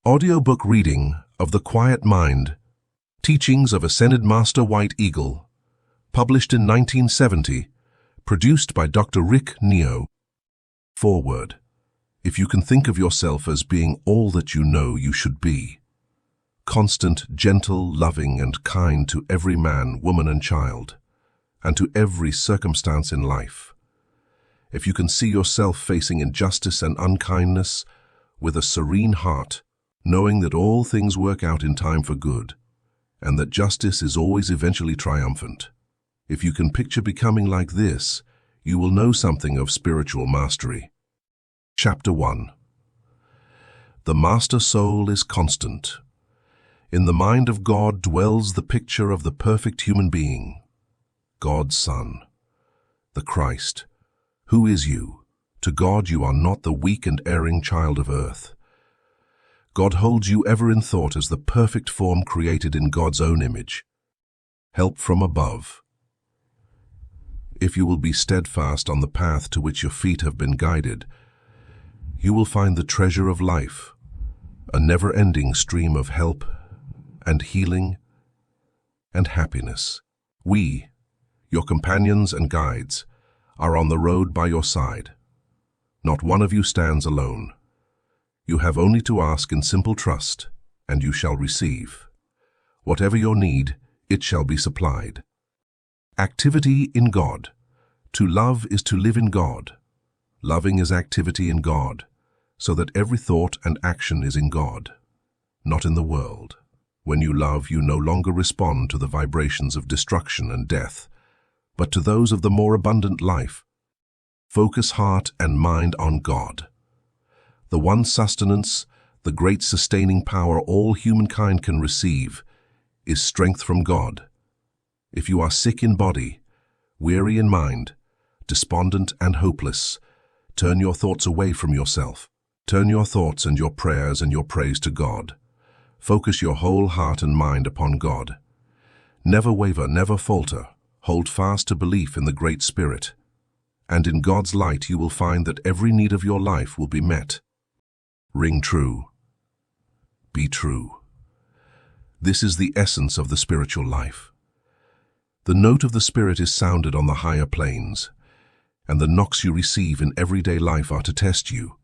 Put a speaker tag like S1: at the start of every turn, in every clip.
S1: Audiobook reading of The Quiet Mind, Teachings of Ascended Master White Eagle, published in 1970, produced by Dr. Rick Neo. Foreword. If you can think of yourself as being all that you know you should be, constant, gentle, loving, and kind to every man, woman, and child, and to every circumstance in life. If you can see yourself facing injustice and unkindness with a serene heart, knowing that all things work out in time for good, and that justice is always eventually triumphant. If you can picture becoming like this, you will know something of spiritual mastery. Chapter 1. The Master Soul is constant. In the mind of God dwells the picture of the perfect human being, God's Son, the Christ. Who is you? To God you are not the weak and erring child of earth. God holds you ever in thought as the perfect form created in God's own image. Help from above. If you will be steadfast on the path to which your feet have been guided, you will find the treasure of life, a never-ending stream of help and healing and happiness. We, your companions and guides, are on the road by your side. Not one of you stands alone. You have only to ask in simple trust, and you shall receive. Whatever your need, it shall be supplied. Activity in God. To love is to live in God. Loving is activity in God, so that every thought and action is in God, not in the world. When you love, you no longer respond to the vibrations of destruction and death, but to those of the more abundant life. Focus heart and mind on God. The one sustenance, the great sustaining power all humankind can receive, is strength from God. If you are sick in body, weary in mind, despondent and hopeless, turn your thoughts away from yourself. Turn your thoughts and your prayers and your praise to God. Focus your whole heart and mind upon God. Never waver, never falter. Hold fast to belief in the Great Spirit. And in God's light you will find that every need of your life will be met. Ring true. Be true. This is the essence of the spiritual life. The note of the Spirit is sounded on the higher planes, and the knocks you receive in everyday life are to test you,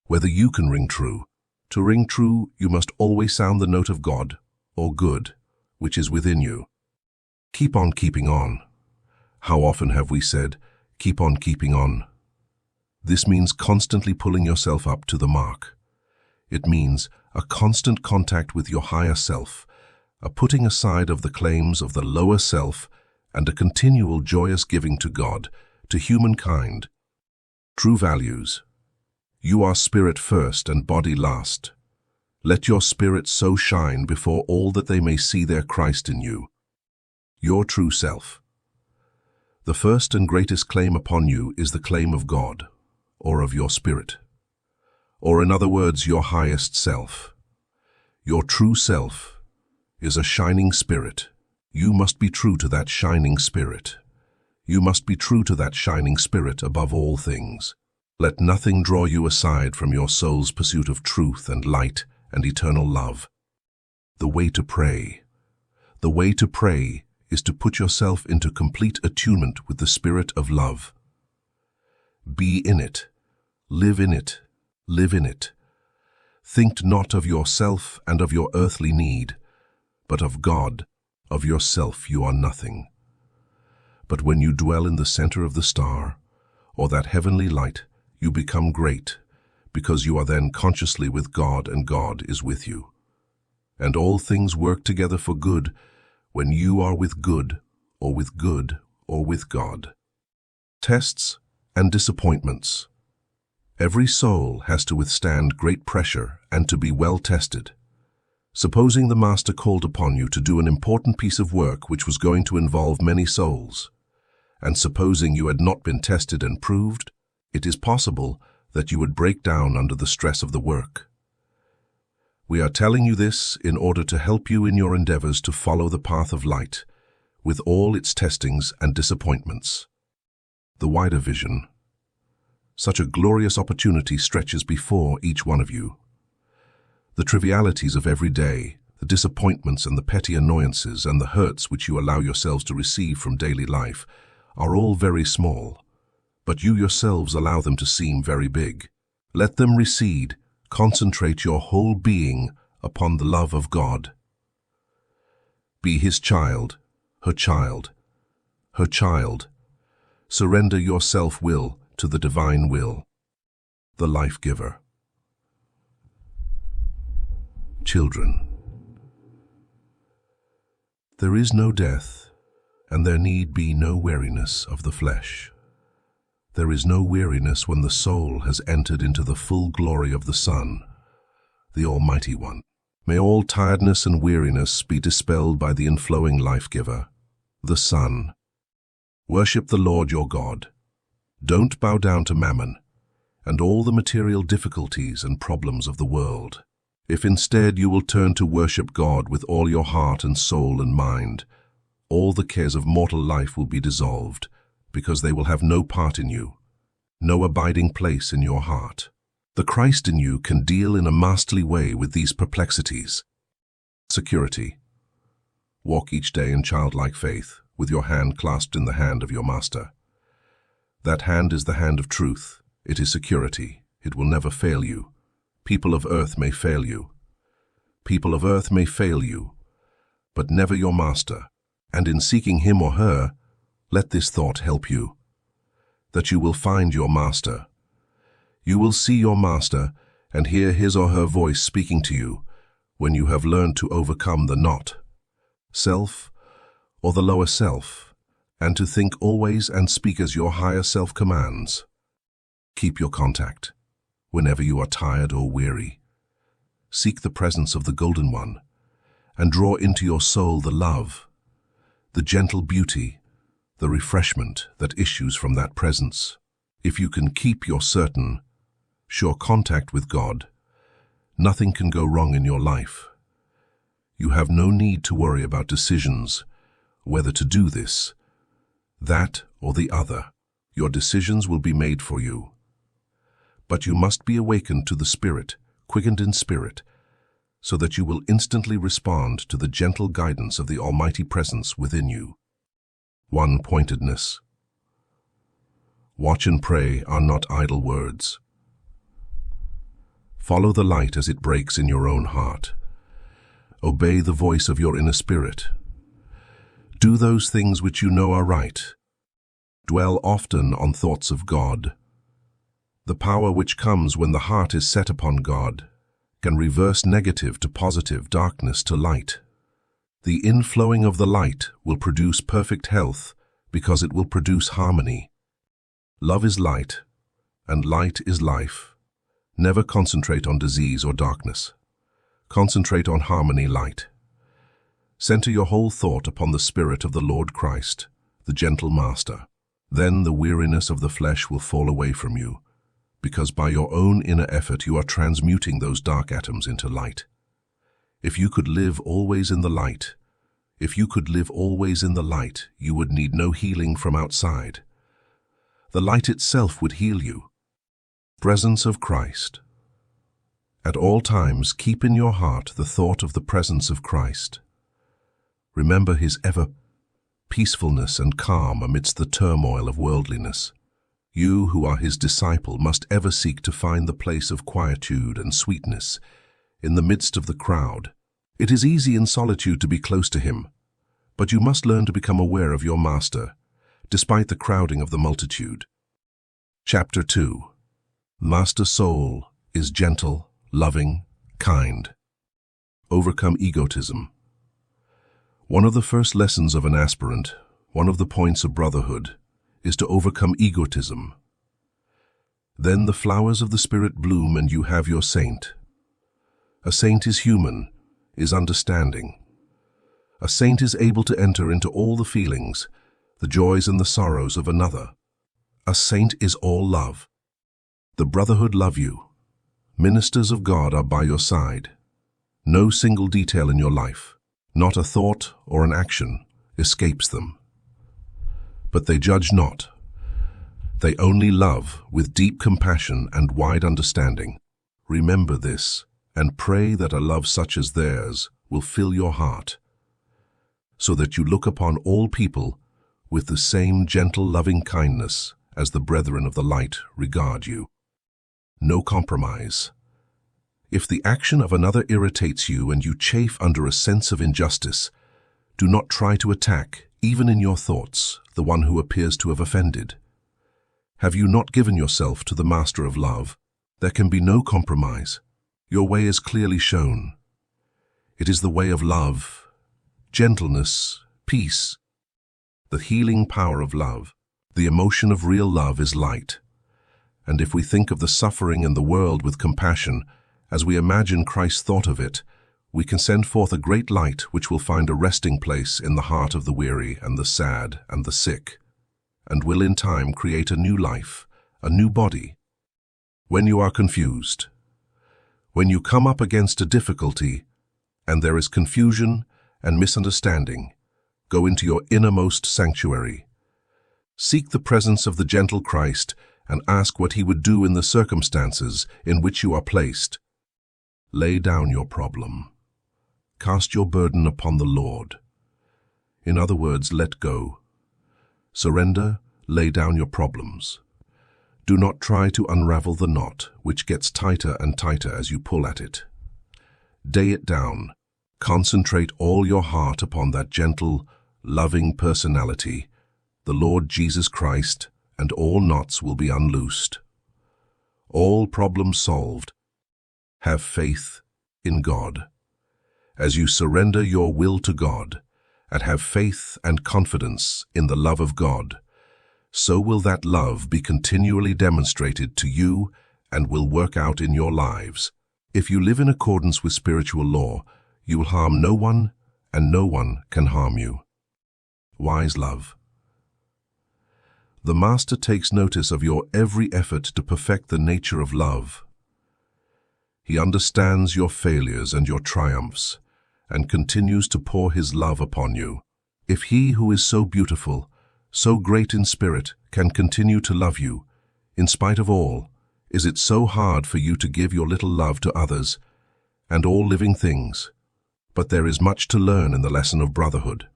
S1: whether you can ring true. To ring true, you must always sound the note of God, or good, which is within you. Keep on keeping on. How often have we said, keep on keeping on? This means constantly pulling yourself up to the mark. It means a constant contact with your higher self, a putting aside of the claims of the lower self, and a continual joyous giving to God, to humankind. True values. You are spirit first and body last. Let your spirit so shine before all that they may see their Christ in you. Your true self. The first and greatest claim upon you is the claim of God, or of your spirit, or in other words, your highest self. Your true self is a shining spirit. You must be true to that shining spirit. You must be true to that shining spirit above all things. Let nothing draw you aside from your soul's pursuit of truth and light and eternal love. The way to pray. The way to pray is to put yourself into complete attunement with the spirit of love. Be in it. Live in it. Live in it. Think not of yourself and of your earthly need, but of God. Of yourself you are nothing. But when you dwell in the center of the star, or that heavenly light, you become great, because you are then consciously with God and God is with you. And all things work together for good when you are with good, or with good, or with God. Tests and disappointments. Every soul has to withstand great pressure and to be well tested. Supposing the Master called upon you to do an important piece of work which was going to involve many souls, and supposing you had not been tested and proved, it is possible that you would break down under the stress of the work. We are telling you this in order to help you in your endeavors to follow the path of light, with all its testings and disappointments. The wider vision. Such a glorious opportunity stretches before each one of you. The trivialities of every day, the disappointments and the petty annoyances and the hurts which you allow yourselves to receive from daily life, are all very small, but you yourselves allow them to seem very big. Let them recede. Concentrate your whole being upon the love of God. Be His child, her child, her child. Surrender your self-will to the divine will, the life-giver. Children, there is no death, and there need be no weariness of the flesh. There is no weariness when the soul has entered into the full glory of the Son, the Almighty One. May all tiredness and weariness be dispelled by the inflowing life-giver, the Son. Worship the Lord your God. Don't bow down to mammon and all the material difficulties and problems of the world. If instead you will turn to worship God with all your heart and soul and mind, all the cares of mortal life will be dissolved, because they will have no part in you, no abiding place in your heart. The Christ in you can deal in a masterly way with these perplexities. Security. Walk each day in childlike faith, with your hand clasped in the hand of your Master. That hand is the hand of truth. It is security. It will never fail you. People of earth may fail you. People of earth may fail you, but never your Master. And in seeking him or her, let this thought help you, that you will find your Master. You will see your Master and hear his or her voice speaking to you when you have learned to overcome the not, self, or the lower self, and to think always and speak as your higher self commands. Keep your contact whenever you are tired or weary. Seek the presence of the Golden One and draw into your soul the love, the gentle beauty, the refreshment that issues from that presence. If you can keep your certain, sure contact with God, nothing can go wrong in your life. You have no need to worry about decisions, whether to do this, that, or the other. Your decisions will be made for you. But you must be awakened to the Spirit, quickened in spirit, so that you will instantly respond to the gentle guidance of the Almighty Presence within you. One-pointedness. Watch and pray are not idle words. Follow the light as it breaks in your own heart. Obey the voice of your inner spirit. Do those things which you know are right. Dwell often on thoughts of God. The power which comes when the heart is set upon God can reverse negative to positive, darkness to light. The inflowing of the light will produce perfect health because it will produce harmony. Love is light, and light is life. Never concentrate on disease or darkness. Concentrate on harmony, light. Center your whole thought upon the Spirit of the Lord Christ, the gentle Master. Then the weariness of the flesh will fall away from you, because by your own inner effort you are transmuting those dark atoms into light. If you could live always in the light, you would need no healing from outside. The light itself would heal you. Presence of Christ. At all times keep in your heart the thought of the presence of Christ. Remember his ever peacefulness and calm amidst the turmoil of worldliness. You who are his disciple must ever seek to find the place of quietude and sweetness in the midst of the crowd. It is easy in solitude to be close to him, but you must learn to become aware of your Master, despite the crowding of the multitude. Chapter 2. Master Soul is gentle, loving, kind. Overcome egotism. One of the first lessons of an aspirant, one of the points of brotherhood, is to overcome egotism. Then the flowers of the Spirit bloom and you have your saint. A saint is human, is understanding. A saint is able to enter into all the feelings, the joys and the sorrows of another. A saint is all love. The brotherhood love you. Ministers of God are by your side. No single detail in your life, not a thought or an action, escapes them. But they judge not. They only love with deep compassion and wide understanding. Remember this and pray that a love such as theirs will fill your heart, so that you look upon all people with the same gentle loving kindness as the brethren of the light regard you. No compromise. If the action of another irritates you and you chafe under a sense of injustice, do not try to attack, even in your thoughts, the one who appears to have offended. Have you not given yourself to the Master of Love? There can be no compromise. Your way is clearly shown. It is the way of love, gentleness, peace. The healing power of love, the emotion of real love is light. And if we think of the suffering in the world with compassion, as we imagine Christ thought of it, we can send forth a great light which will find a resting place in the heart of the weary and the sad and the sick, and will in time create a new life, a new body. When you are confused, when you come up against a difficulty, and there is confusion and misunderstanding, go into your innermost sanctuary. Seek the presence of the gentle Christ and ask what he would do in the circumstances in which you are placed. Lay down your problem. Cast your burden upon the Lord. In other words, let go. Surrender, lay down your problems. Do not try to unravel the knot, which gets tighter and tighter as you pull at it. Day it down. Concentrate all your heart upon that gentle, loving personality, the Lord Jesus Christ, and all knots will be unloosed. All problems solved. Have faith in God. As you surrender your will to God, and have faith and confidence in the love of God, so will that love be continually demonstrated to you and will work out in your lives. If you live in accordance with spiritual law, you will harm no one, and no one can harm you. Wise love. The Master takes notice of your every effort to perfect the nature of love. He understands your failures and your triumphs, and continues to pour his love upon you. If he who is so beautiful, so great in spirit, can continue to love you, in spite of all, is it so hard for you to give your little love to others and all living things? But there is much to learn in the lesson of brotherhood.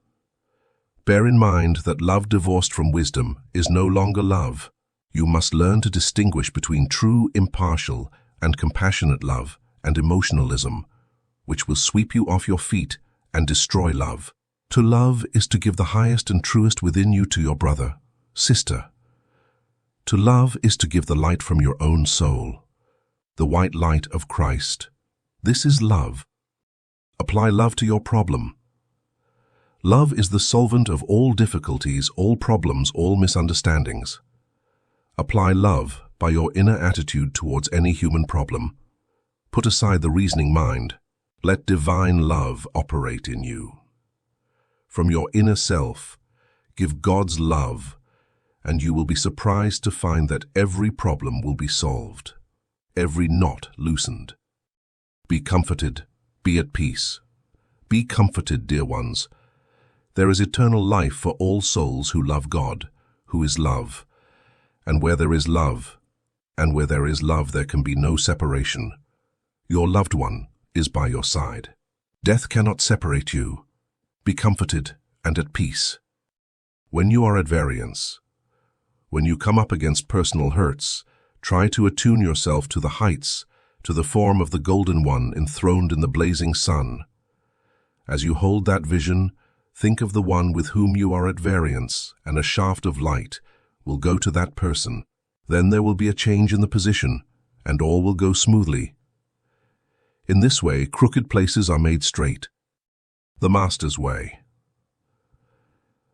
S1: Bear in mind that love divorced from wisdom is no longer love. You must learn to distinguish between true, impartial, and compassionate love and emotionalism, which will sweep you off your feet and destroy love. To love is to give the highest and truest within you to your brother, sister. To love is to give the light from your own soul, the white light of Christ. This is love. Apply love to your problem. Love is the solvent of all difficulties, all problems, all misunderstandings. Apply love by your inner attitude towards any human problem. Put aside the reasoning mind. Let divine love operate in you. From your inner self, give God's love, and you will be surprised to find that every problem will be solved, every knot loosened. Be comforted, be at peace. Be comforted, dear ones. There is eternal life for all souls who love God, who is love. And where there is love, there can be no separation. Your loved one is by your side. Death cannot separate you. Be comforted and at peace. When you are at variance, when you come up against personal hurts, try to attune yourself to the heights, to the form of the Golden One enthroned in the blazing sun. As you hold that vision, think of the one with whom you are at variance, and a shaft of light will go to that person. Then there will be a change in the position, and all will go smoothly. In this way, crooked places are made straight. The Master's way.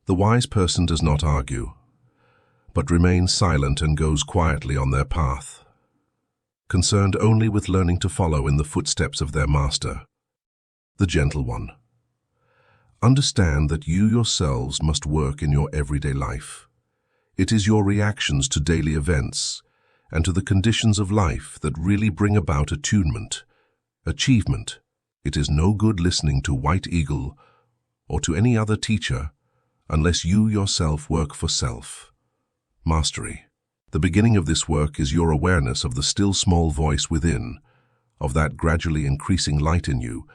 S1: The wise person does not argue, but remains silent and goes quietly on their path, concerned only with learning to follow in the footsteps of their Master, the Gentle One. Understand that you yourselves must work in your everyday life. It is your reactions to daily events and to the conditions of life that really bring about attunement, achievement. It is no good listening to White Eagle or to any other teacher unless you yourself work for self. Mastery. The beginning of this work is your awareness of the still small voice within, of that gradually increasing light in you,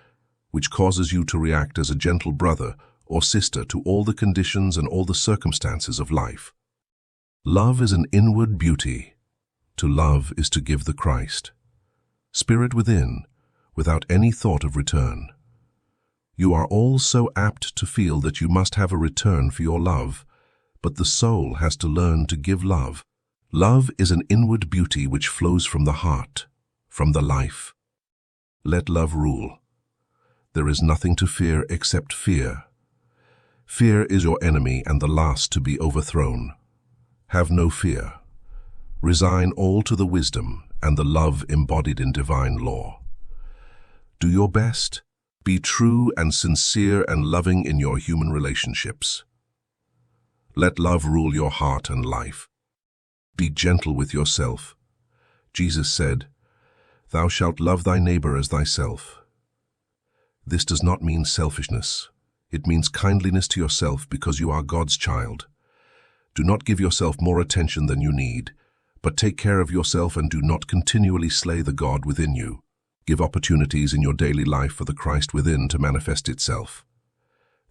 S1: which causes you to react as a gentle brother or sister to all the conditions and all the circumstances of life. Love is an inward beauty. To love is to give the Christ. Spirit within, without any thought of return. You are all so apt to feel that you must have a return for your love, but the soul has to learn to give love. Love is an inward beauty which flows from the heart, from the life. Let love rule. There is nothing to fear except fear. Fear is your enemy and the last to be overthrown. Have no fear. Resign all to the wisdom and the love embodied in divine law. Do your best. Be true and sincere and loving in your human relationships. Let love rule your heart and life. Be gentle with yourself. Jesus said, "Thou shalt love thy neighbor as thyself." This does not mean selfishness. It means kindliness to yourself because you are God's child. Do not give yourself more attention than you need, but take care of yourself and do not continually slay the God within you. Give opportunities in your daily life for the Christ within to manifest itself.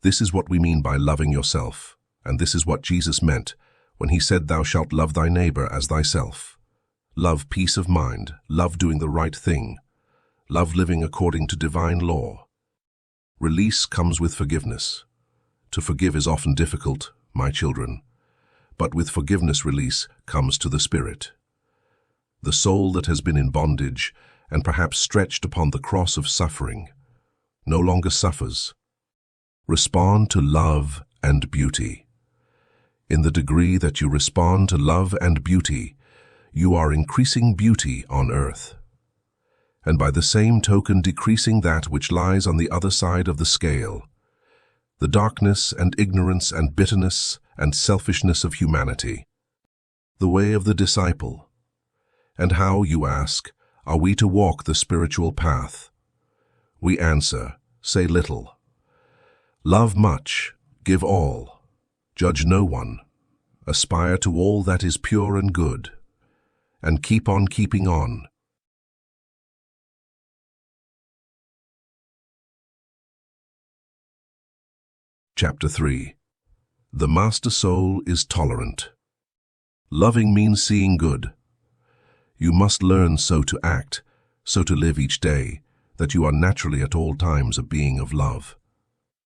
S1: This is what we mean by loving yourself, and this is what Jesus meant when he said, "Thou shalt love thy neighbor as thyself." Love peace of mind, love doing the right thing, love living according to divine law. Release comes with forgiveness. To forgive is often difficult, my children, but with forgiveness release comes to the spirit. The soul that has been in bondage and perhaps stretched upon the cross of suffering no longer suffers. Respond to love and beauty. In the degree that you respond to love and beauty, you are increasing beauty on earth, and by the same token decreasing that which lies on the other side of the scale, the darkness and ignorance and bitterness and selfishness of humanity. The way of the disciple. And how, you ask, are we to walk the spiritual path? We answer, say little. Love much, give all. Judge no one. Aspire to all that is pure and good. And keep on keeping on. Chapter 3. The Master Soul is tolerant. Loving means seeing good. You must learn so to act, so to live each day, that you are naturally at all times a being of love.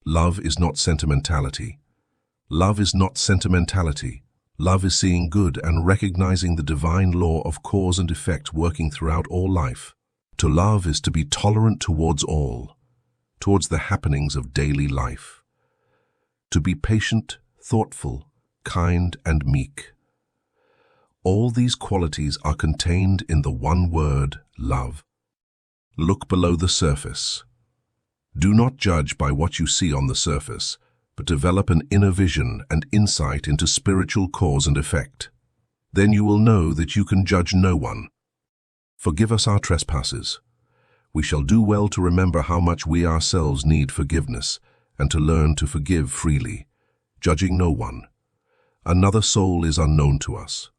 S1: Love is not sentimentality. Love is not sentimentality. Love is seeing good and recognizing the divine law of cause and effect working throughout all life. To love is to be tolerant towards all, towards the happenings of daily life. To be patient, thoughtful, kind, and meek. All these qualities are contained in the one word, love. Look below the surface. Do not judge by what you see on the surface, but develop an inner vision and insight into spiritual cause and effect. Then you will know that you can judge no one. Forgive us our trespasses. We shall do well to remember how much we ourselves need forgiveness, and to learn to forgive freely, judging no one. Another soul is unknown to us,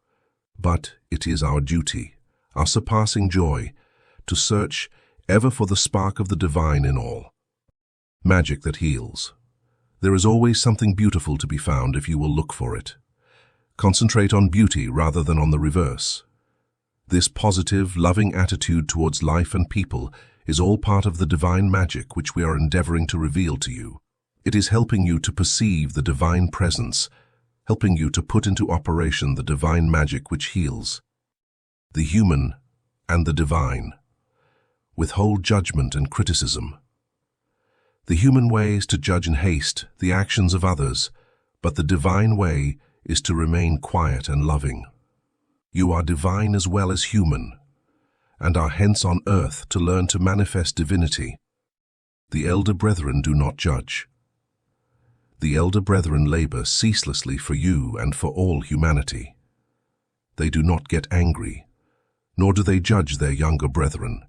S1: but it is our duty, our surpassing joy, to search ever for the spark of the divine in all. Magic that heals. There is always something beautiful to be found if you will look for it. Concentrate on beauty rather than on the reverse. This positive, loving attitude towards life and people is all part of the divine magic which we are endeavoring to reveal to you. It is helping you to perceive the divine presence, helping you to put into operation the divine magic which heals. The human and the divine. Withhold judgment and criticism. The human way is to judge in haste the actions of others, but the divine way is to remain quiet and loving. You are divine as well as human, and are hence on earth to learn to manifest divinity. The elder brethren do not judge. The elder brethren labor ceaselessly for you and for all humanity. They do not get angry, nor do they judge their younger brethren,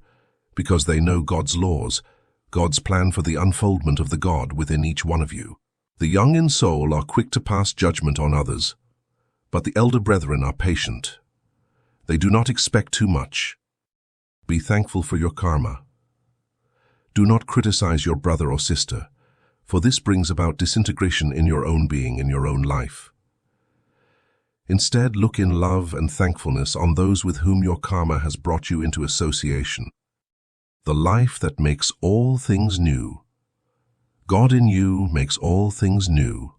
S1: because they know God's laws, God's plan for the unfoldment of the God within each one of you. The young in soul are quick to pass judgment on others, but the elder brethren are patient. They do not expect too much. Be thankful for your karma. Do not criticize your brother or sister, for this brings about disintegration in your own being, in your own life. Instead, look in love and thankfulness on those with whom your karma has brought you into association. The life that makes all things new. God in you makes all things new.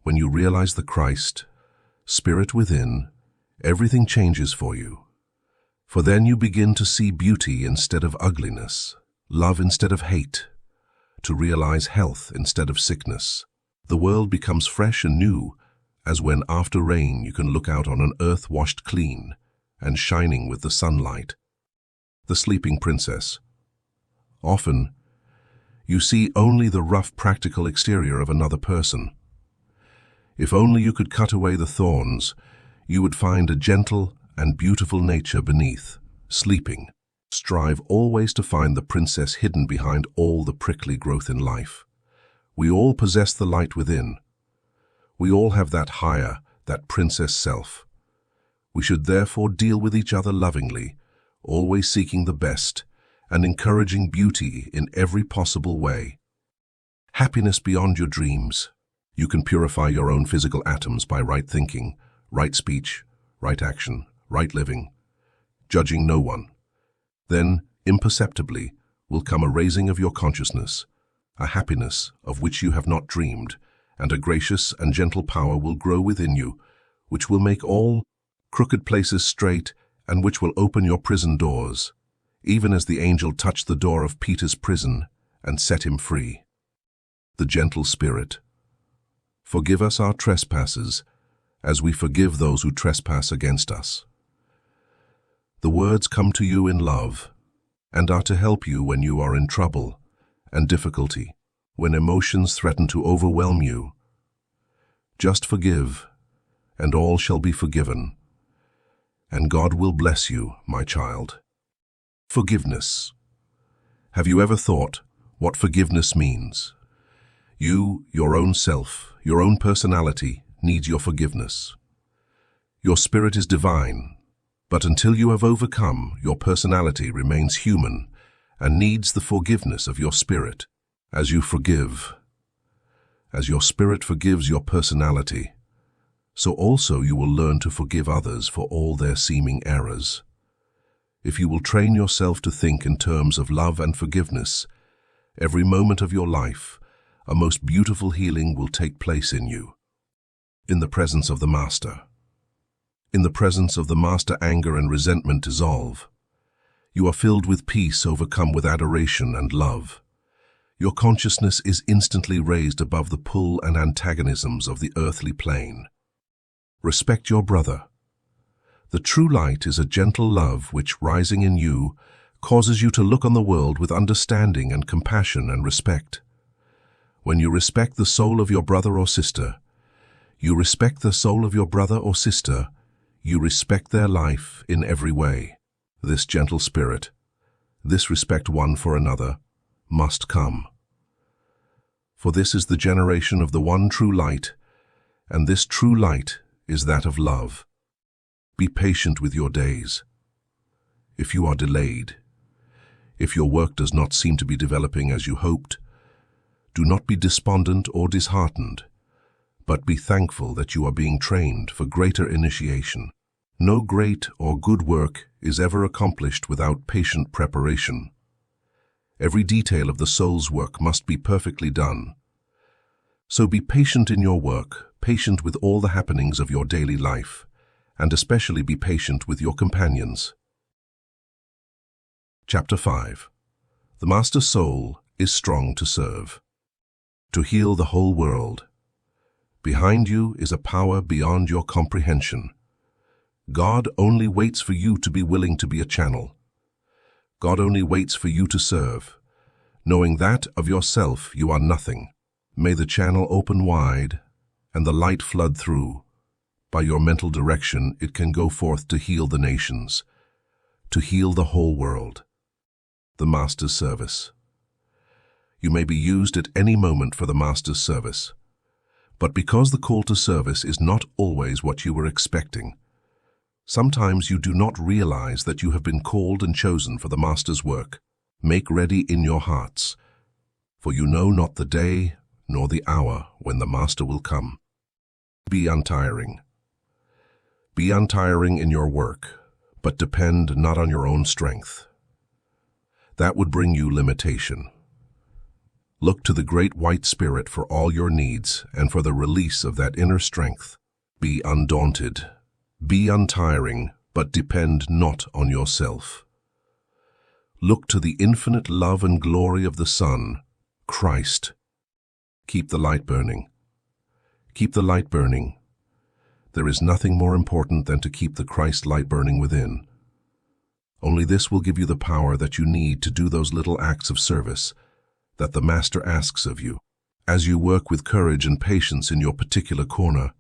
S1: When you realize the Christ, Spirit within, everything changes for you. For then you begin to see beauty instead of ugliness, love instead of hate, to realize health instead of sickness. The world becomes fresh and new, as when after rain you can look out on an earth washed clean and shining with the sunlight. The sleeping princess. Often, you see only the rough practical exterior of another person. If only you could cut away the thorns, you would find a gentle and beautiful nature beneath, sleeping. Strive always to find the princess hidden behind all the prickly growth in life. We all possess the light within. We all have that higher, that princess self. We should therefore deal with each other lovingly, always seeking the best and encouraging beauty in every possible way. Happiness beyond your dreams. You can purify your own physical atoms by right thinking, right speech, right action, right living, judging no one. Then, imperceptibly, will come a raising of your consciousness, a happiness of which you have not dreamed, and a gracious and gentle power will grow within you, which will make all crooked places straight and which will open your prison doors, even as the angel touched the door of Peter's prison and set him free. The gentle spirit. Forgive us our trespasses, as we forgive those who trespass against us. The words come to you in love, and are to help you when you are in trouble and difficulty, when emotions threaten to overwhelm you. Just forgive, and all shall be forgiven, and God will bless you, my child. Forgiveness. Have you ever thought what forgiveness means? You, your own self, your own personality, needs your forgiveness. Your spirit is divine, but until you have overcome, your personality remains human and needs the forgiveness of your spirit. As you forgive, as your spirit forgives your personality, so also you will learn to forgive others for all their seeming errors. If you will train yourself to think in terms of love and forgiveness, every moment of your life, a most beautiful healing will take place in you. In the presence of the Master. In the presence of the Master, anger and resentment dissolve. You are filled with peace, overcome with adoration and love. Your consciousness is instantly raised above the pull and antagonisms of the earthly plane. Respect your brother. The true light is a gentle love which, rising in you, causes you to look on the world with understanding and compassion and respect. When you respect the soul of your brother or sister, you respect the soul of your brother or sister, you respect their life in every way. This gentle spirit, this respect one for another, must come. For this is the generation of the one true light, and this true light is that of love. Be patient with your days. If you are delayed, if your work does not seem to be developing as you hoped, do not be despondent or disheartened, but be thankful that you are being trained for greater initiation. No great or good work is ever accomplished without patient preparation. Every detail of the soul's work must be perfectly done. So be patient in your work, patient with all the happenings of your daily life, and especially be patient with your companions. Chapter 5. The Master Soul is strong to serve, to heal the whole world. Behind you is a power beyond your comprehension. God only waits for you to be willing to be a channel. God only waits for you to serve, knowing that of yourself you are nothing. May the channel open wide and the light flood through. By your mental direction, it can go forth to heal the nations, to heal the whole world. The Master's service. You may be used at any moment for the Master's service, but because the call to service is not always what you were expecting, Sometimes you do not realize that you have been called and chosen for the Master's work. Make ready in your hearts, for you know not the day nor the hour when the Master will come. Be untiring. Be untiring in your work, but depend not on your own strength. That would bring you limitation. Look to the great white spirit for all your needs and for the release of that inner strength. Be undaunted. Be untiring, but depend not on yourself. Look to the infinite love and glory of the Son, Christ. Keep the light burning. Keep the light burning. There is nothing more important than to keep the Christ light burning within. Only this will give you the power that you need to do those little acts of service that the Master asks of you. As you work with courage and patience in your particular corner,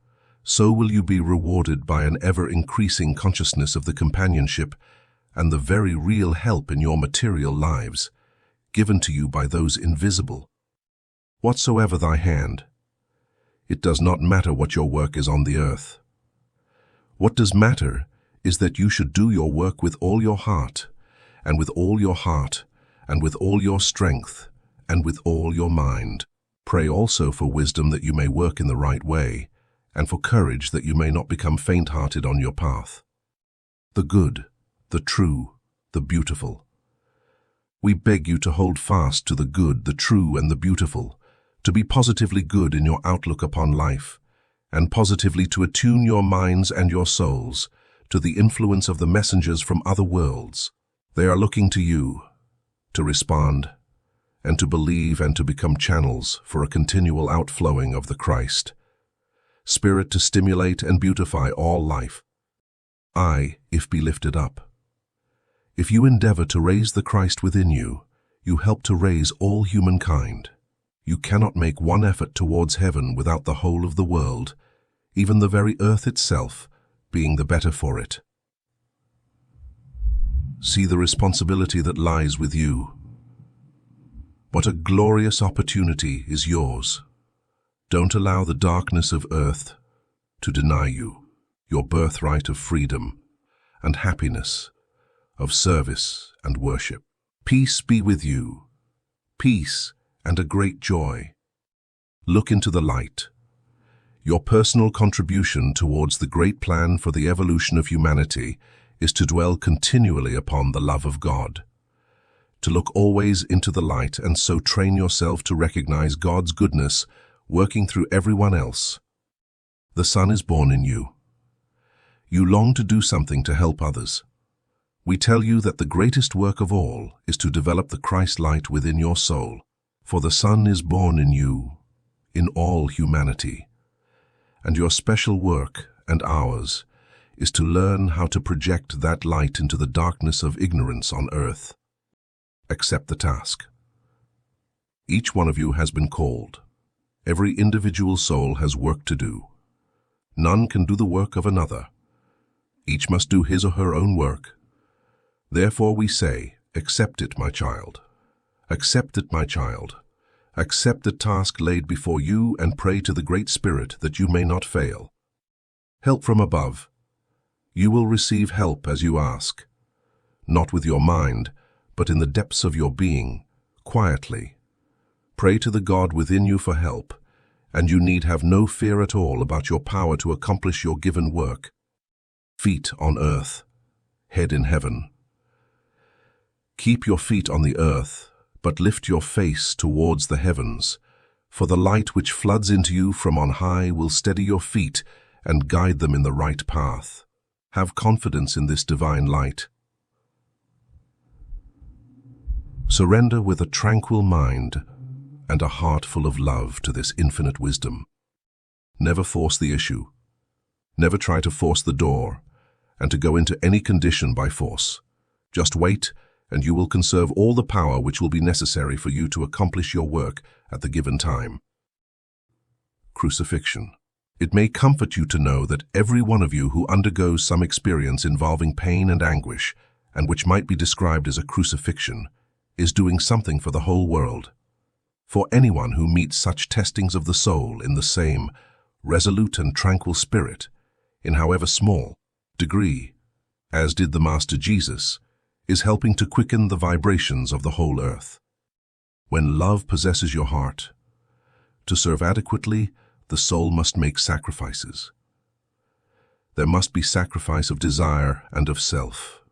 S1: so will you be rewarded by an ever-increasing consciousness of the companionship and the very real help in your material lives, given to you by those invisible. Whatsoever thy hand, it does not matter what your work is on the earth. What does matter is that you should do your work with all your heart, and with all your heart, and with all your strength, and with all your mind. Pray also for wisdom that you may work in the right way, and for courage that you may not become faint-hearted on your path. The good, the true, the beautiful. We beg you to hold fast to the good, the true, and the beautiful, to be positively good in your outlook upon life, and positively to attune your minds and your souls to the influence of the messengers from other worlds. They are looking to you to respond and to believe and to become channels for a continual outflowing of the Christ. Spirit to stimulate and beautify all life. If be lifted up. If you endeavor to raise the Christ within you, you help to raise all humankind. You cannot make one effort towards heaven without the whole of the world, even the very earth itself, being the better for it. See the responsibility that lies with you. What a glorious opportunity is yours. Don't allow the darkness of earth to deny you your birthright of freedom and happiness, of service and worship. Peace be with you, peace and a great joy. Look into the light. Your personal contribution towards the great plan for the evolution of humanity is to dwell continually upon the love of God, to look always into the light and so train yourself to recognize God's goodness working through everyone else. The Son is born in you. You long to do something to help others. We tell you that the greatest work of all is to develop the Christ light within your soul, for the Son is born in you, in all humanity. And your special work and ours is to learn how to project that light into the darkness of ignorance on earth. Accept the task. Each one of you has been called. Every individual soul has work to do. None can do the work of another. Each must do his or her own work. Therefore we say, accept it, my child. Accept it, my child. Accept the task laid before you and pray to the Great Spirit that you may not fail. Help from above. You will receive help as you ask, not with your mind, but in the depths of your being, quietly. Pray to the God within you for help, and you need have no fear at all about your power to accomplish your given work. Feet on earth, head in heaven. Keep your feet on the earth, but lift your face towards the heavens, for the light which floods into you from on high will steady your feet and guide them in the right path. Have confidence in this divine light. Surrender with a tranquil mind and a heart full of love to this infinite wisdom. Never force the issue. Never try to force the door and to go into any condition by force. Just wait, and you will conserve all the power which will be necessary for you to accomplish your work at the given time. Crucifixion. It may comfort you to know that every one of you who undergoes some experience involving pain and anguish, and which might be described as a crucifixion, is doing something for the whole world. For anyone who meets such testings of the soul in the same resolute and tranquil spirit, in however small degree, as did the Master Jesus, is helping to quicken the vibrations of the whole earth. When love possesses your heart, to serve adequately, the soul must make sacrifices. There must be sacrifice of desire and of self.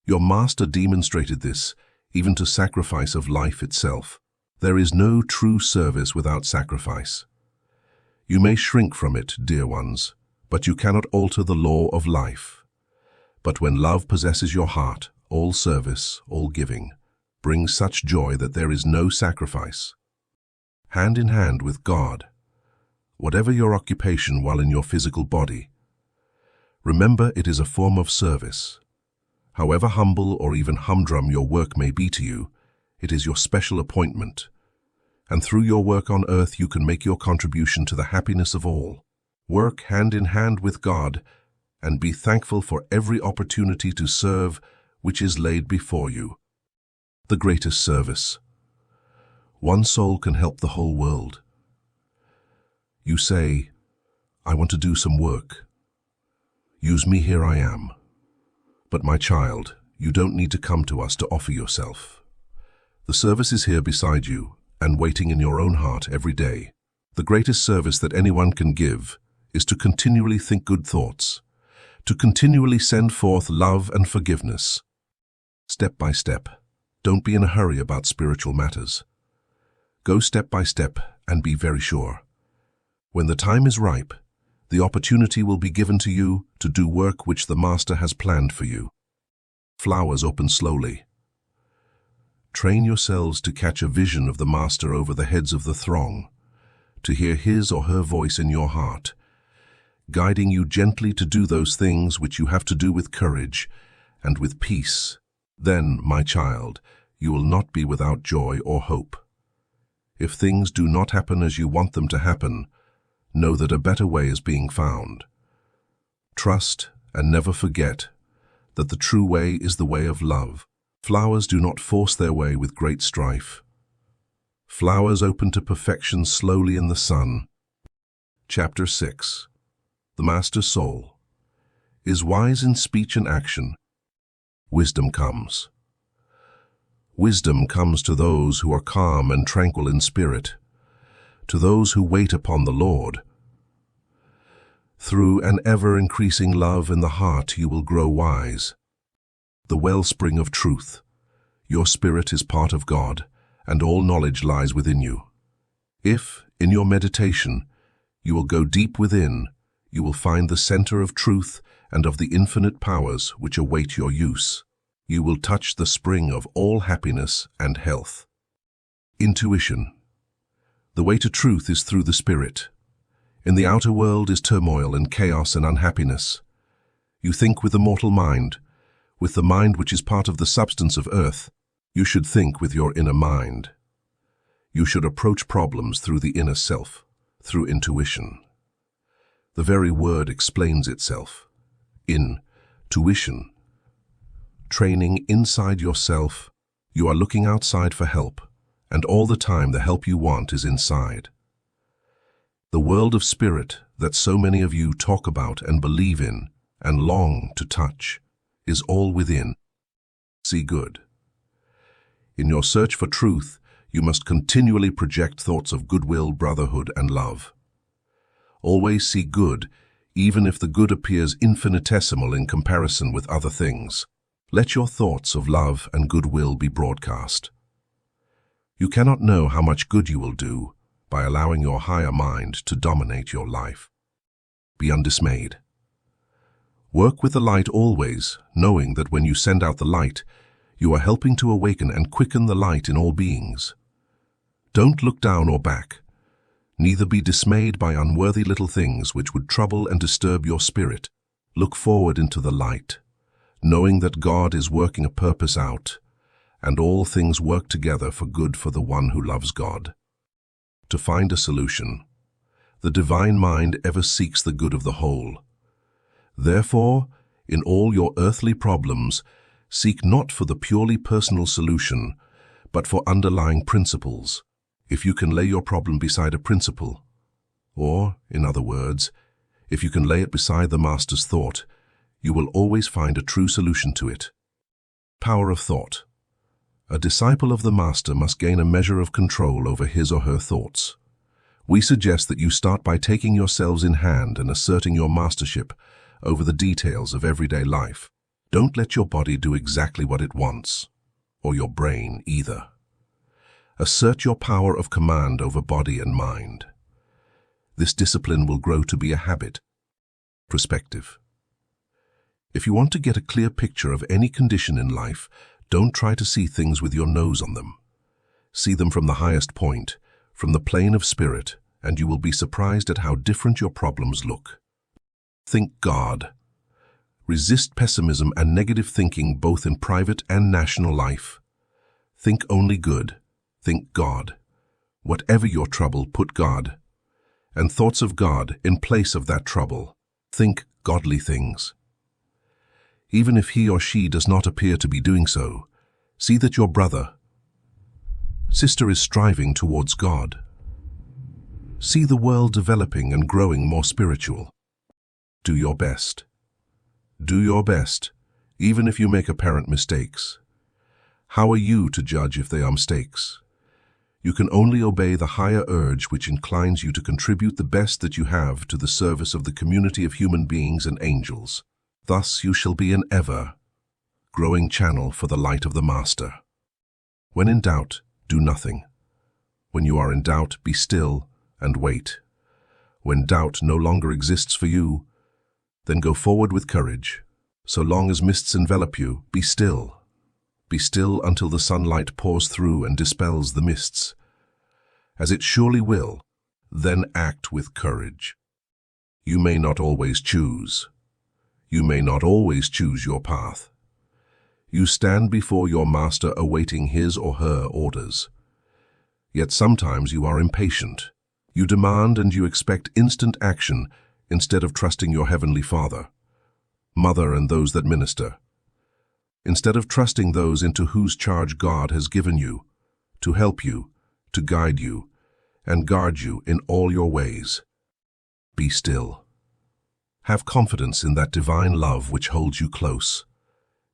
S1: Your Master demonstrated this, even to sacrifice of life itself. There is no true service without sacrifice. You may shrink from it, dear ones, but you cannot alter the law of life. But when love possesses your heart, all service, all giving, brings such joy that there is no sacrifice. Hand in hand with God, whatever your occupation while in your physical body, remember it is a form of service. However humble or even humdrum your work may be to you, it is your special appointment. And through your work on earth you can make your contribution to the happiness of all. Work hand in hand with God, and be thankful for every opportunity to serve which is laid before you. The greatest service. One soul can help the whole world. You say, I want to do some work. Use me, here I am. But my child, you don't need to come to us to offer yourself. The service is here beside you and waiting in your own heart every day. The greatest service that anyone can give is to continually think good thoughts, to continually send forth love and forgiveness. Step by step. Don't be in a hurry about spiritual matters. Go step by step and be very sure. When the time is ripe, the opportunity will be given to you to do work which the Master has planned for you. Flowers open slowly. Train yourselves to catch a vision of the Master over the heads of the throng, to hear his or her voice in your heart, guiding you gently to do those things which you have to do with courage and with peace. Then, my child, you will not be without joy or hope. If things do not happen as you want them to happen, know that a better way is being found. Trust and never forget that the true way is the way of love. Flowers do not force their way with great strife. Flowers open to perfection slowly in the sun. Chapter 6. The Master Soul is wise in speech and action. Wisdom comes. Wisdom comes to those who are calm and tranquil in spirit, to those who wait upon the Lord. Through an ever-increasing love in the heart you will grow wise. The wellspring of truth. Your spirit is part of God, and all knowledge lies within you. If, in your meditation, you will go deep within, you will find the center of truth and of the infinite powers which await your use. You will touch the spring of all happiness and health. Intuition. The way to truth is through the spirit. In the outer world is turmoil and chaos and unhappiness. You think with the mortal mind, with the mind which is part of the substance of earth. You should think with your inner mind. You should approach problems through the inner self, through intuition. The very word explains itself. Intuition. Training inside yourself, you are looking outside for help, and all the time the help you want is inside. The world of spirit that so many of you talk about and believe in and long to touch is all within. See good. In your search for truth, you must continually project thoughts of goodwill, brotherhood, and love. Always see good, even if the good appears infinitesimal in comparison with other things. Let your thoughts of love and goodwill be broadcast. You cannot know how much good you will do by allowing your higher mind to dominate your life. Be undismayed. Work with the light always, knowing that when you send out the light, you are helping to awaken and quicken the light in all beings. Don't look down or back. Neither be dismayed by unworthy little things which would trouble and disturb your spirit. Look forward into the light, knowing that God is working a purpose out, and all things work together for good for the one who loves God. To find a solution, the divine mind ever seeks the good of the whole. Therefore, in all your earthly problems, seek not for the purely personal solution, but for underlying principles. If you can lay your problem beside a principle, or, in other words, if you can lay it beside the Master's thought, you will always find a true solution to it. Power of thought. A disciple of the Master must gain a measure of control over his or her thoughts. We suggest that you start by taking yourselves in hand and asserting your mastership over the details of everyday life. Don't let your body do exactly what it wants, or your brain either. Assert your power of command over body and mind. This discipline will grow to be a habit. Perspective. If you want to get a clear picture of any condition in life, don't try to see things with your nose on them. See them from the highest point, from the plane of spirit, and you will be surprised at how different your problems look. Think God. Resist pessimism and negative thinking both in private and national life. Think only good. Think God. Whatever your trouble, put God and thoughts of God in place of that trouble. Think godly things. Even if he or she does not appear to be doing so, see that your brother, sister is striving towards God. See the world developing and growing more spiritual. Do your best. Do your best, even if you make apparent mistakes. How are you to judge if they are mistakes? You can only obey the higher urge which inclines you to contribute the best that you have to the service of the community of human beings and angels. Thus you shall be an ever-growing channel for the light of the Master. When in doubt, do nothing. When you are in doubt, be still and wait. When doubt no longer exists for you, then go forward with courage. So long as mists envelop you, be still. Be still until the sunlight pours through and dispels the mists. As it surely will, then act with courage. You may not always choose. You may not always choose your path. You stand before your Master awaiting his or her orders. Yet sometimes you are impatient. You demand and you expect instant action instead of trusting your Heavenly Father, Mother, and those that minister. Instead of trusting those into whose charge God has given you, to help you, to guide you, and guard you in all your ways. Be still. Have confidence in that divine love which holds you close.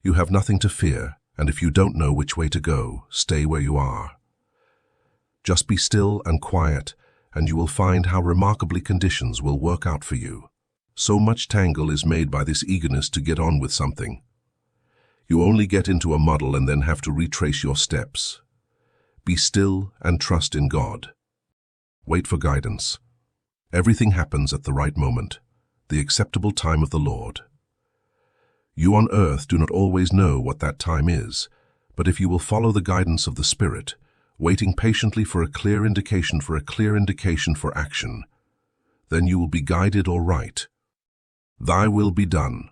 S1: You have nothing to fear, and if you don't know which way to go, stay where you are. Just be still and quiet, and you will find how remarkably conditions will work out for you. So much tangle is made by this eagerness to get on with something. You only get into a muddle and then have to retrace your steps. Be still and trust in God. Wait for guidance. Everything happens at the right moment, the acceptable time of the Lord. You on earth do not always know what that time is, but if you will follow the guidance of the Spirit, waiting patiently for a clear indication for action, then you will be guided aright. Thy will be done.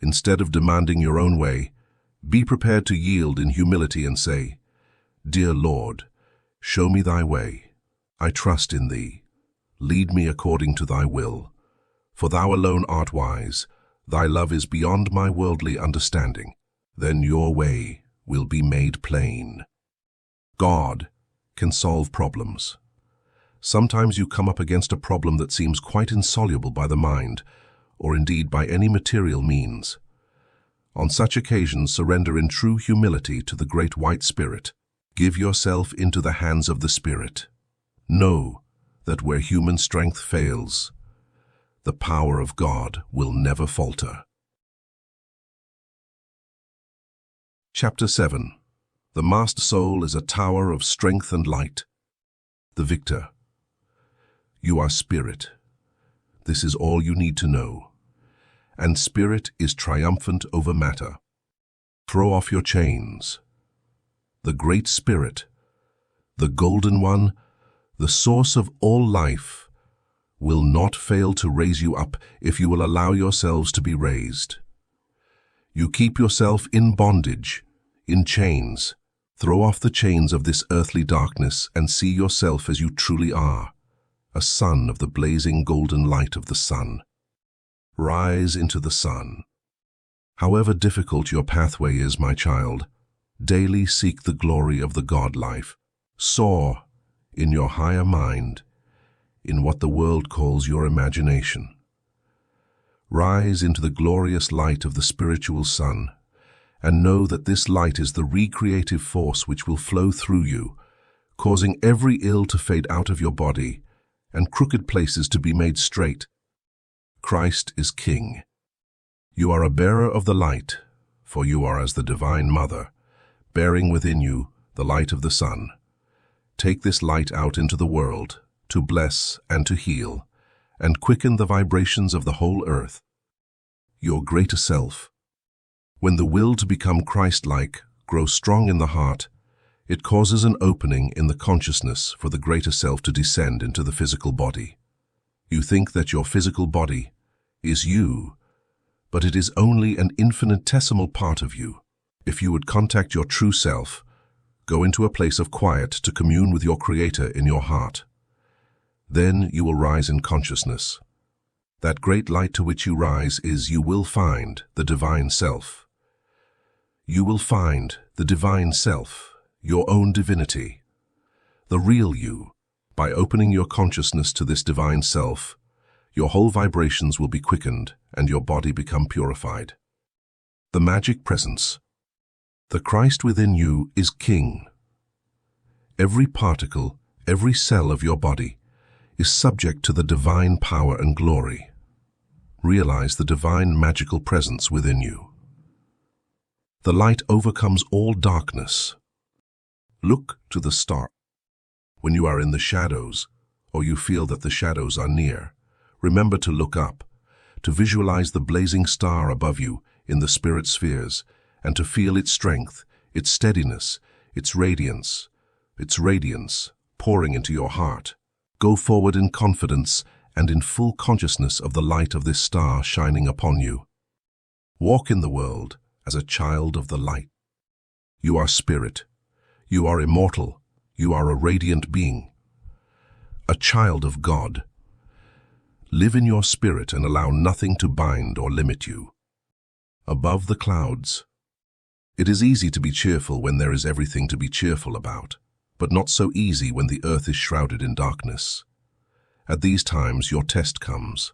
S1: Instead of demanding your own way, be prepared to yield in humility and say, Dear Lord, show me thy way. I trust in thee. Lead me according to thy will. For thou alone art wise. Thy love is beyond my worldly understanding. Then your way will be made plain. God can solve problems. Sometimes you come up against a problem that seems quite insoluble by the mind, or indeed by any material means. On such occasions, surrender in true humility to the great white Spirit. Give yourself into the hands of the Spirit. Know that where human strength fails, the power of God will never falter. Chapter 7. The master soul is a tower of strength and light. The victor. You are spirit. This is all you need to know. And spirit is triumphant over matter. Throw off your chains. The great spirit, the golden one, the source of all life, will not fail to raise you up if you will allow yourselves to be raised. You keep yourself in bondage, in chains. Throw off the chains of this earthly darkness and see yourself as you truly are, a son of the blazing golden light of the sun. Rise into the sun. However difficult your pathway is, my child, daily seek the glory of the God life. Soar in your higher mind, in what the world calls your imagination. Rise into the glorious light of the spiritual sun, and know that this light is the recreative force which will flow through you, causing every ill to fade out of your body and crooked places to be made straight. Christ is King. You are a bearer of the light, for you are as the Divine Mother, bearing within you the light of the sun. Take this light out into the world to bless and to heal, and quicken the vibrations of the whole earth. Your greater self. When the will to become Christ-like grows strong in the heart, it causes an opening in the consciousness for the greater self to descend into the physical body. You think that your physical body is you, but it is only an infinitesimal part of you. If you would contact your true self, go into a place of quiet to commune with your Creator in your heart. Then you will rise in consciousness. That great light to which you rise is you will find the Divine Self. You will find the Divine Self, your own divinity, the real you. By opening your consciousness to this Divine Self, your whole vibrations will be quickened and your body become purified. The magic presence. The Christ within you is King. Every particle, every cell of your body is subject to the divine power and glory. Realize the divine magical presence within you. The light overcomes all darkness. Look to the star. When you are in the shadows, or you feel that the shadows are near, remember to look up, to visualize the blazing star above you in the spirit spheres, and to feel its strength, its steadiness, its radiance pouring into your heart. Go forward in confidence and in full consciousness of the light of this star shining upon you. Walk in the world as a child of the light. You are spirit. You are immortal. You are a radiant being, a child of God. Live in your spirit and allow nothing to bind or limit you. Above the clouds. It is easy to be cheerful when there is everything to be cheerful about, but not so easy when the earth is shrouded in darkness. At these times your test comes.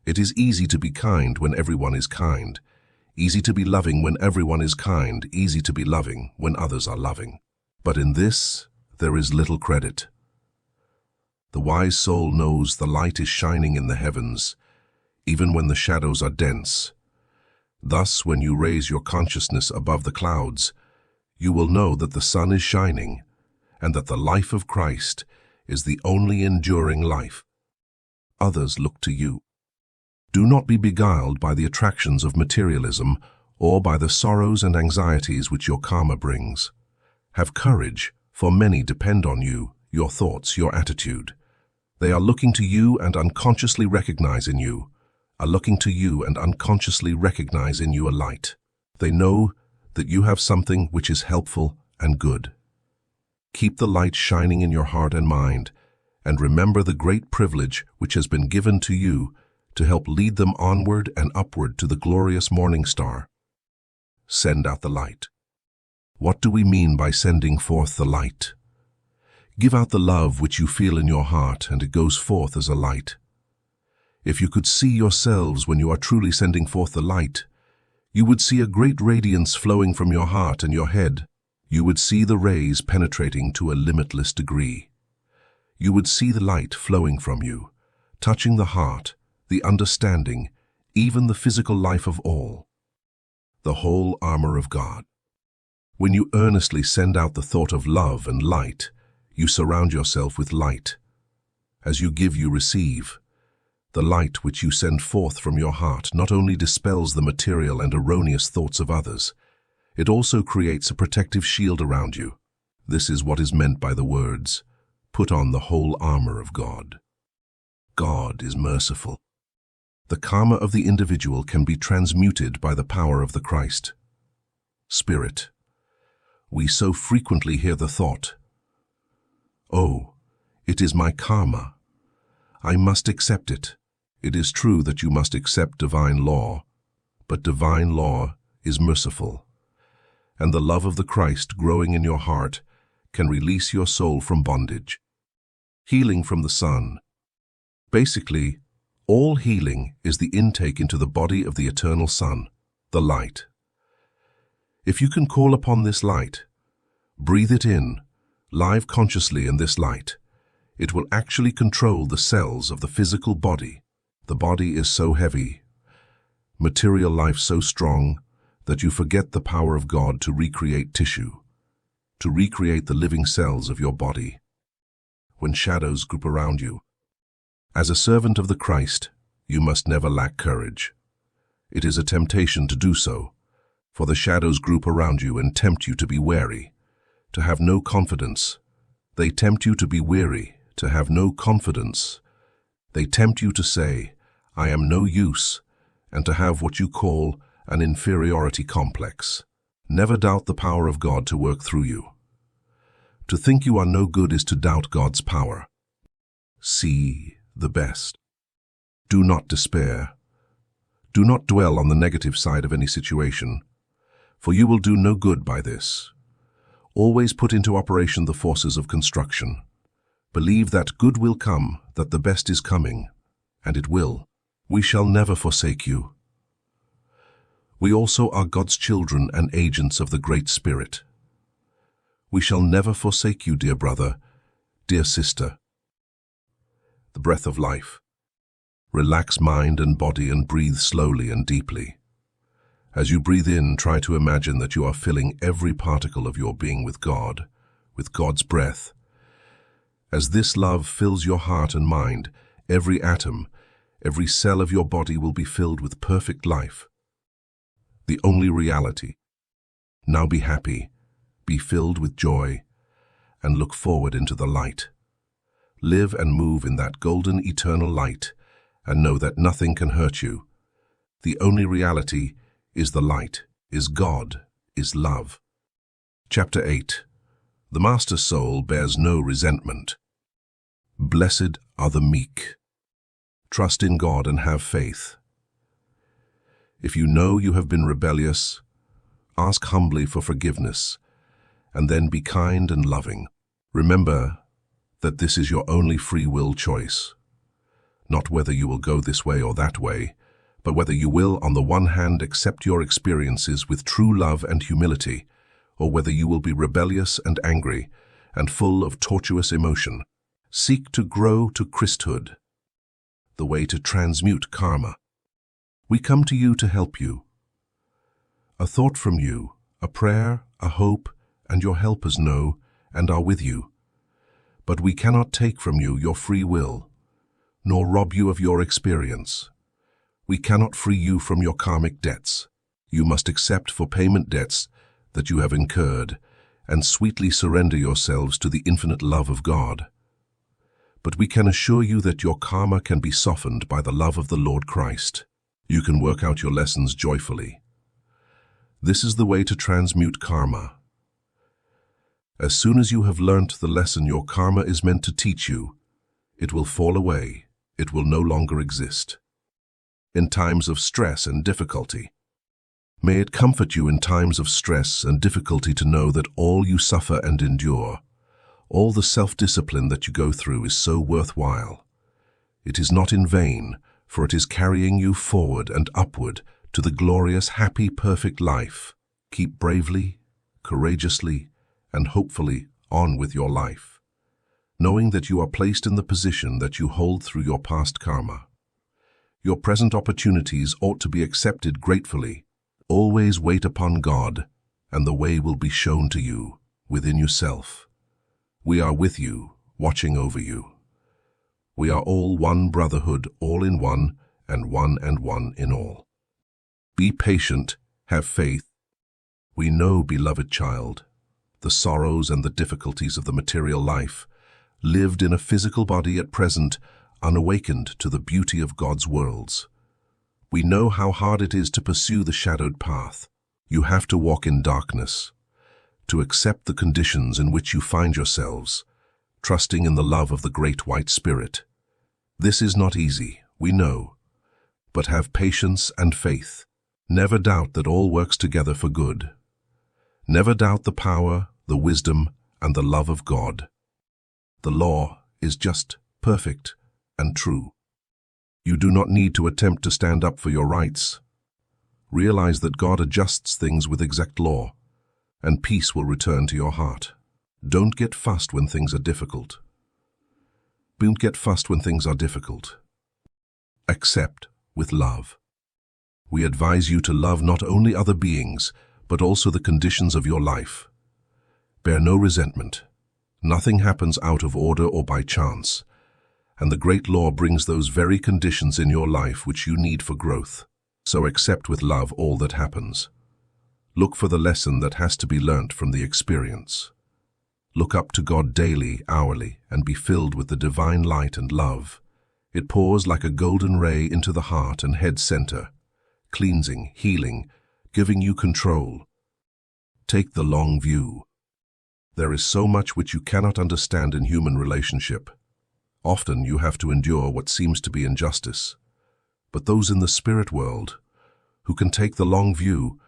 S1: It is easy to be kind when everyone is kind, easy to be loving when everyone is kind, easy to be loving when others are loving. But in this, there is little credit. The wise soul knows the light is shining in the heavens, even when the shadows are dense. Thus, when you raise your consciousness above the clouds, you will know that the sun is shining, and that the life of Christ is the only enduring life. Others look to you. Do not be beguiled by the attractions of materialism or by the sorrows and anxieties which your karma brings. Have courage, for many depend on you, your thoughts, your attitude. They are looking to you and unconsciously recognize in you, a light. They know that you have something which is helpful and good. Keep the light shining in your heart and mind, and remember the great privilege which has been given to you to help lead them onward and upward to the glorious morning star. Send out the light. What do we mean by sending forth the light? Give out the love which you feel in your heart, and it goes forth as a light. If you could see yourselves when you are truly sending forth the light, you would see a great radiance flowing from your heart and your head. You would see the rays penetrating to a limitless degree. You would see the light flowing from you, touching the heart, the understanding, even the physical life of all. The whole armor of God. When you earnestly send out the thought of love and light, you surround yourself with light. As you give, you receive. The light which you send forth from your heart not only dispels the material and erroneous thoughts of others, it also creates a protective shield around you. This is what is meant by the words, "Put on the whole armor of God." God is merciful. The karma of the individual can be transmuted by the power of the Christ. Spirit. We so frequently hear the thought, "Oh, it is my karma. I must accept it." It is true that you must accept divine law, but divine law is merciful, and the love of the Christ growing in your heart can release your soul from bondage. Healing from the sun. Basically, All healing is the intake into the body of the eternal Sun, the light. If you can call upon this light, breathe it in, live consciously in this light, it will actually control the cells of the physical body. The body is so heavy, material life so strong, that you forget the power of God to recreate tissue, to recreate the living cells of your body. When shadows group around you, as a servant of the Christ, you must never lack courage. It is a temptation to do so, for the shadows group around you and tempt you to be wary, to have no confidence. They tempt you to be weary, to have no confidence. They tempt you to say, I am no use, and to have what you call an inferiority complex. Never doubt the power of God to work through you. To think you are no good is to doubt God's power. See the best. Do not despair. Do not dwell on the negative side of any situation, for you will do no good by this. Always put into operation the forces of construction. Believe that good will come, that the best is coming, and it will. We shall never forsake you. We also are God's children and agents of the Great Spirit. We shall never forsake you, dear brother, dear sister. The breath of life. Relax mind and body and breathe slowly and deeply. As you breathe in, try to imagine that you are filling every particle of your being with God, with God's breath. As this love fills your heart and mind, every atom, every cell of your body will be filled with perfect life. The only reality. Now be happy, be filled with joy, and look forward into the light. Live and move in that golden eternal light, and know that nothing can hurt you. The only reality is the light, is God, is love. Chapter 8. The Master Soul bears no resentment. Blessed are the meek. Trust in God and have faith. If you know you have been rebellious, ask humbly for forgiveness, and then be kind and loving. Remember that this is your only free will choice. Not whether you will go this way or that way, but whether you will, on the one hand, accept your experiences with true love and humility, or whether you will be rebellious and angry and full of tortuous emotion. Seek to grow to Christhood, the way to transmute karma. We come to you to help you. A thought from you, a prayer, a hope, and your helpers know and are with you. But we cannot take from you your free will, nor rob you of your experience. We cannot free you from your karmic debts. You must accept for payment debts that you have incurred, and sweetly surrender yourselves to the infinite love of God. But we can assure you that your karma can be softened by the love of the Lord Christ. You can work out your lessons joyfully. This is the way to transmute karma. As soon as you have learnt the lesson your karma is meant to teach you, it will fall away. It will no longer exist. In times of stress and difficulty, may it comfort you in times of stress and difficulty to know that all you suffer and endure, all the self-discipline that you go through is so worthwhile. It is not in vain, for it is carrying you forward and upward to the glorious, happy, perfect life. Keep bravely, courageously, and hopefully on with your life, knowing that you are placed in the position that you hold through your past karma. Your present opportunities ought to be accepted gratefully. Always wait upon God, and the way will be shown to you within yourself. We are with you, watching over you. We are all one brotherhood, all in one and one in all. Be patient, have faith. We know, beloved child, the sorrows and the difficulties of the material life, lived in a physical body at present, unawakened to the beauty of God's worlds. We know how hard it is to pursue the shadowed path. You have to walk in darkness, to accept the conditions in which you find yourselves, trusting in the love of the Great White Spirit. This is not easy, we know, but have patience and faith. Never doubt that all works together for good. Never doubt the power, the wisdom, and the love of God. The law is just, perfect, and true. You do not need to attempt to stand up for your rights. Realize that God adjusts things with exact law, and peace will return to your heart. Don't get fussed when things are difficult. Don't get fussed when things are difficult. Accept with love. We advise you to love not only other beings, but also the conditions of your life. Bear no resentment. Nothing happens out of order or by chance, and the great law brings those very conditions in your life which you need for growth. So accept with love all that happens. Look for the lesson that has to be learnt from the experience. Look up to God daily, hourly, and be filled with the divine light and love. It pours like a golden ray into the heart and head center, cleansing, healing, giving you control. Take the long view. There is so much which you cannot understand in human relationship. Often you have to endure what seems to be injustice. But those in the spirit world, who can take the long view,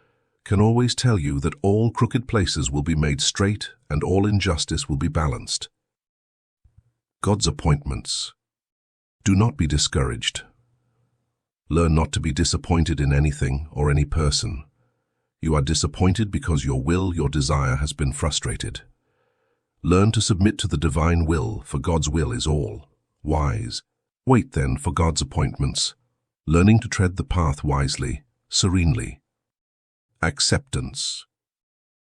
S1: can always tell you that all crooked places will be made straight and all injustice will be balanced. God's appointments. Do not be discouraged. Learn not to be disappointed in anything or any person. You are disappointed because your will, your desire has been frustrated. Learn to submit to the divine will, for God's will is all wise. Wait then for God's appointments, learning to tread the path wisely, serenely. Acceptance.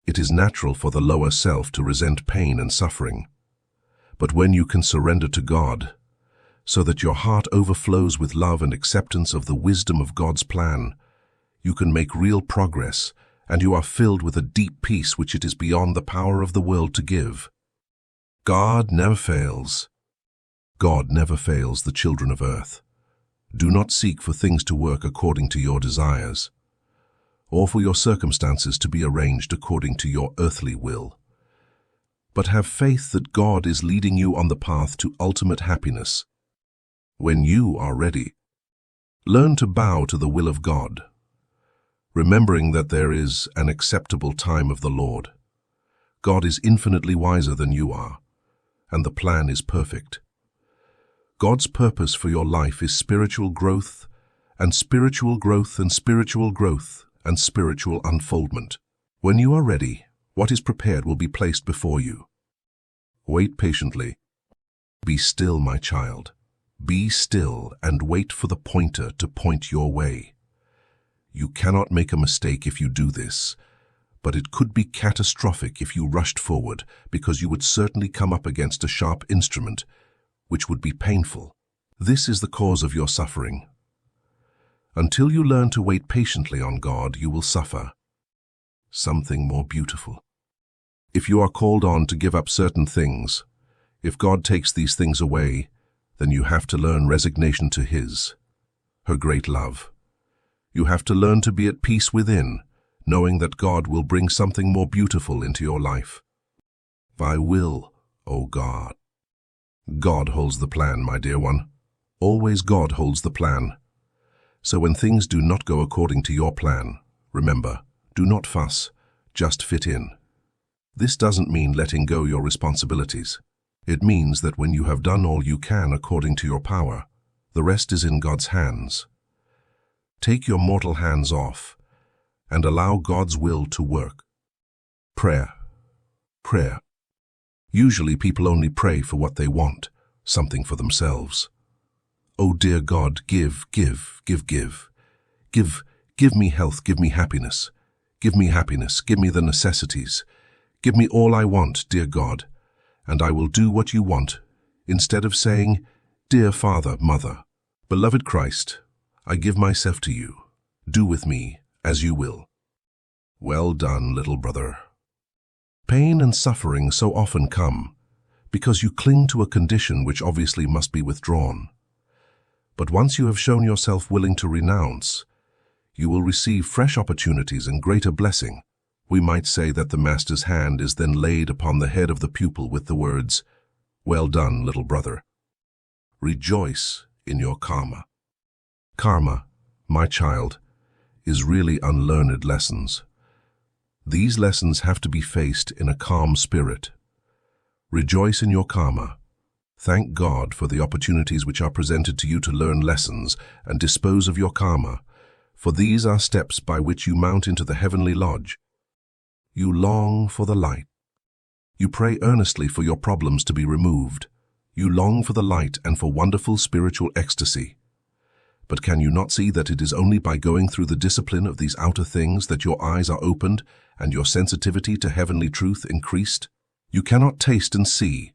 S1: It is natural for the lower self to resent pain and suffering. But when you can surrender to God, so that your heart overflows with love and acceptance of the wisdom of God's plan, you can make real progress, and you are filled with a deep peace which it is beyond the power of the world to give. God never fails. God never fails the children of earth. Do not seek for things to work according to your desires, or for your circumstances to be arranged according to your earthly will. But have faith that God is leading you on the path to ultimate happiness. When you are ready, learn to bow to the will of God, remembering that there is an acceptable time of the Lord. God is infinitely wiser than you are, and the plan is perfect. God's purpose for your life is spiritual growth, and spiritual growth, and spiritual growth, and spiritual unfoldment. When you are ready, what is prepared will be placed before you. Wait patiently. Be still, my child. Be still and wait for the pointer to point your way. You cannot make a mistake if you do this, but it could be catastrophic if you rushed forward, because you would certainly come up against a sharp instrument, which would be painful. This is the cause of your suffering. Until you learn to wait patiently on God, you will suffer something more beautiful. If you are called on to give up certain things, if God takes these things away, then you have to learn resignation to His, her great love. You have to learn to be at peace within, knowing that God will bring something more beautiful into your life. Thy will, O God. God holds the plan, my dear one. Always God holds the plan. So when things do not go according to your plan, remember, do not fuss, just fit in. This doesn't mean letting go your responsibilities. It means that when you have done all you can according to your power, the rest is in God's hands. Take your mortal hands off and allow God's will to work. Prayer. Prayer. Usually people only pray for what they want, something for themselves. Oh dear God, give me health, give me happiness. Give me happiness, give me the necessities. Give me all I want, dear God, and I will do what you want, instead of saying, Dear Father, Mother, beloved Christ, I give myself to you. Do with me as you will. Well done, little brother. Pain and suffering so often come because you cling to a condition which obviously must be withdrawn. But once you have shown yourself willing to renounce, you will receive fresh opportunities and greater blessing. We might say that the Master's hand is then laid upon the head of the pupil with the words, Well done, little brother. Rejoice in your karma. Karma, my child, is really unlearned lessons. These lessons have to be faced in a calm spirit. Rejoice in your karma, Thank God for the opportunities which are presented to you to learn lessons and dispose of your karma, for these are steps by which you mount into the heavenly lodge. You long for the light. You pray earnestly for your problems to be removed. You long for the light and for wonderful spiritual ecstasy. But can you not see that it is only by going through the discipline of these outer things that your eyes are opened and your sensitivity to heavenly truth increased? You cannot taste and see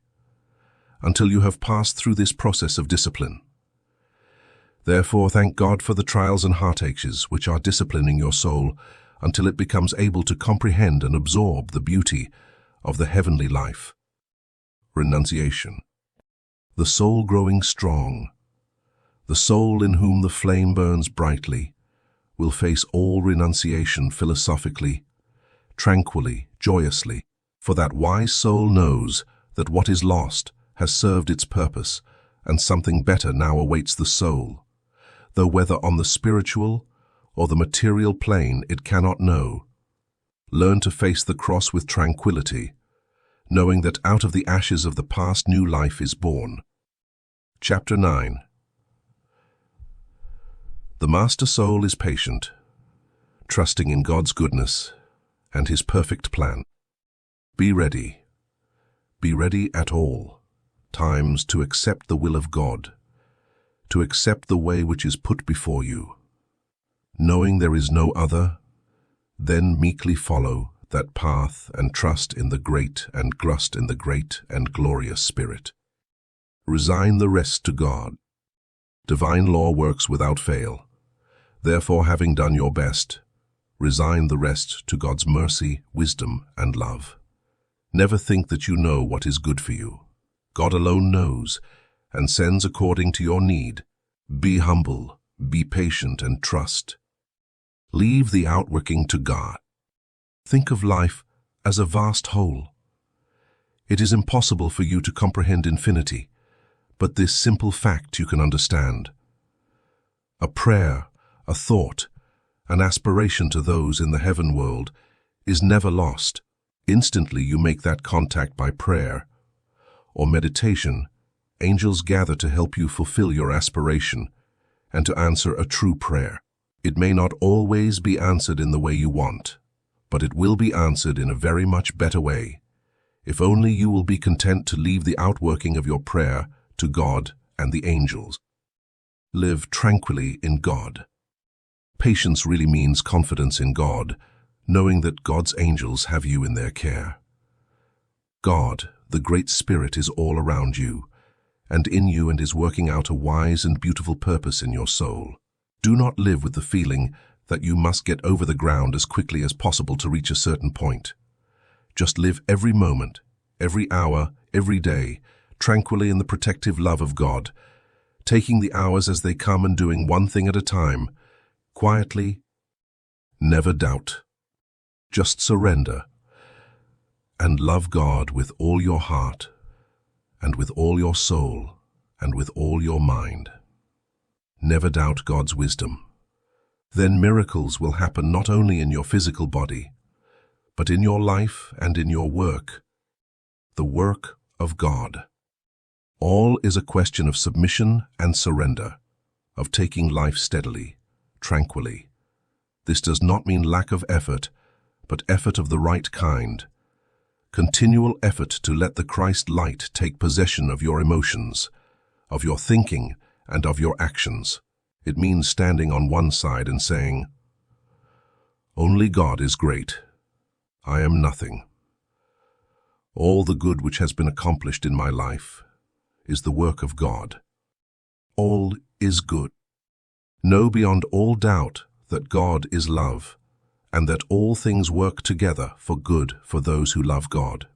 S1: until you have passed through this process of discipline. Therefore, thank God for the trials and heartaches which are disciplining your soul until it becomes able to comprehend and absorb the beauty of the heavenly life. Renunciation. The soul growing strong, the soul in whom the flame burns brightly, will face all renunciation philosophically, tranquilly, joyously, for that wise soul knows that what is lost has served its purpose, and something better now awaits the soul, though whether on the spiritual or the material plane it cannot know. Learn to face the cross with tranquility, knowing that out of the ashes of the past new life is born. Chapter 9. The Master Soul is patient, trusting in God's goodness and His perfect plan. Be ready at all times to accept the will of God, to accept the way which is put before you. Knowing there is no other, then meekly follow that path and trust in the great and glorious Spirit. Resign the rest to God. Divine law works without fail. Therefore, having done your best, resign the rest to God's mercy, wisdom, and love. Never think that you know what is good for you. God alone knows and sends according to your need. Be humble, be patient, and trust. Leave the outworking to God. Think of life as a vast whole. It is impossible for you to comprehend infinity, but this simple fact you can understand. A prayer, a thought, an aspiration to those in the heaven world is never lost. Instantly you make that contact by prayer or meditation. Angels gather to help you fulfill your aspiration and to answer a true prayer. It may not always be answered in the way you want, but it will be answered in a very much better way, if only you will be content to leave the outworking of your prayer to God and the angels. Live tranquilly in God. Patience really means confidence in God, knowing that God's angels have you in their care. God, the Great Spirit, is all around you, and in you, and is working out a wise and beautiful purpose in your soul. Do not live with the feeling that you must get over the ground as quickly as possible to reach a certain point. Just live every moment, every hour, every day, tranquilly in the protective love of God, taking the hours as they come and doing one thing at a time, quietly. Never doubt. Just surrender and love God with all your heart and with all your soul and with all your mind. Never doubt God's wisdom. Then miracles will happen not only in your physical body, but in your life and in your work, the work of God. All is a question of submission and surrender, of taking life steadily, tranquilly. This does not mean lack of effort, but effort of the right kind. Continual effort to let the Christ light take possession of your emotions, of your thinking, and of your actions. It means standing on one side and saying, "Only God is great. I am nothing. All the good which has been accomplished in my life is the work of God. All is good. Know beyond all doubt that God is love, and that all things work together for good for those who love God.